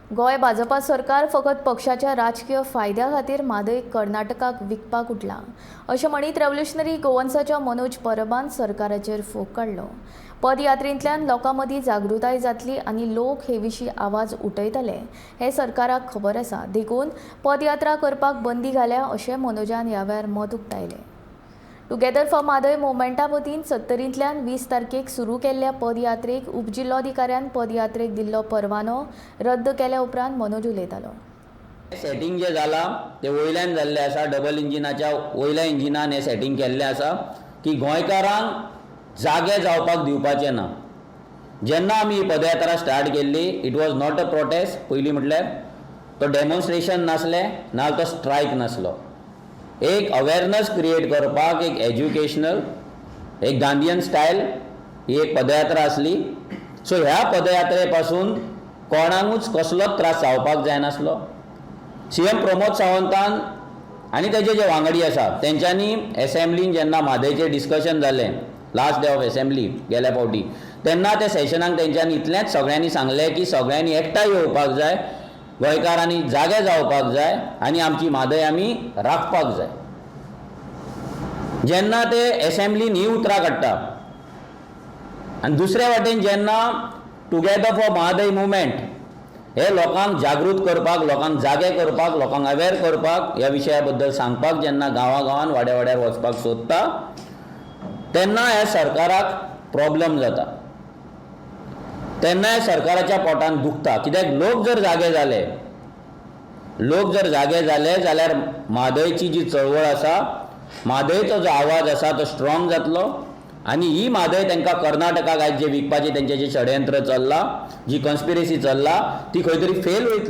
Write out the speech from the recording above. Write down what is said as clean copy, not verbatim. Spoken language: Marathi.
गोय भाजपा सरकार फकत पक्षाच्या राजकीय फायद्या खातीर म्हादय कर्नाटकाक विकपाक उठला अशें म्हणीत रेव्होल्युशनरी गोवन्साच्या मनोज परबान सरकाराचेर फोग काडलो। पदयात्रेंतल्यान लोकां मदीं जागृताय जातली आनी लोक हे विशीं आवाज उठयतले हें सरकाराक खबर आसा, देखून पदयात्रा करपाक बंदी घाल्या अशें मनोजान ह्या वेळार मत उक्तायलें। टुगेदर फॉर म्हादय मुवमेंटा वतीन 70तल्यान 20 तारखेक सुरू केल्ल्या पदयात्रेक उपजिल्लोधिकाऱ्यान पदयात्रेक दिल्लो परवानो रद्द केल्या उपरांत मनोज उलयतालो। सेटिंग जे जाला ते वयल्यान जाल्ले आसा, डबल इंजिनाच्या वयल्या इंजिनान हे सेटिंग केल्ले आसा की गोंयकारांक जागे जावपाक दिवपाचे ना। जेन्ना आमी ही पदयात्रा स्टार्ट केल्ली, it was not a protest. पयलीं म्हटल्यार तो डेमॉन्स्ट्रेशन नासलें, ना तो स्ट्रायक नासलो। एक अवेरनेस क्रिएट करपाक, एक एज्युकेशनल, एक गांधीयन स्टायल ही एक पदयात्रा आसली। सो ह्या पदयात्रे पासून कोणाकूच कसलोच त्रास जावपाक जायनासलो। सीएम प्रमोद सावंतान आनी तेजे जे वांगडी आसा तेंच्यांनी एसेंब्लीन जेन्ना म्हादयचें डिस्कशन जालें, लास्ट डे ऑफ एसेंब्ली गेल्या फावटी, तेन्ना त्या सेशनाक तेंच्यांनी इतलेंच सगळ्यांनी सांगलें की सगळ्यांनी एकठांय येवपाक जाय, गोंयकारांनी जागे जावपाक जाय आनी आमची म्हादय आमी राखपाक जाय। जेन्ना ते एसेंब्लीन ही उतरां काडटा आनी दुसरे वाटेन जेन्ना टुगेदर फॉर म्हादय मुवमेंट हे लोकांक जागृत करपाक, लोकांक जागे करपाक, लोकांक अवेर करपाक, ह्या विशया बद्दल सांगपाक जेन्ना गांवागांवान वाड्या वाड्यार वचपाक सोदता, तेन्ना ह्या सरकाराक प्रॉब्लेम जाता, तेन्ना ह्या सरकाराच्या पोटान दुखता। कित्याक लोक जर जागे जाले जाल्यार म्हादयची जी चळवळ आसा, म्हादयचो जो आवाज आसा तो स्ट्रॉंग जातलो आनी ही म्हादय तांकां कर्नाटकाक आयज जे विकपाचें तेंचें जें षडयंत्र चल्लां, जी कन्स्पिरसी चल्ला, ती खंय तरी फेल वयतली।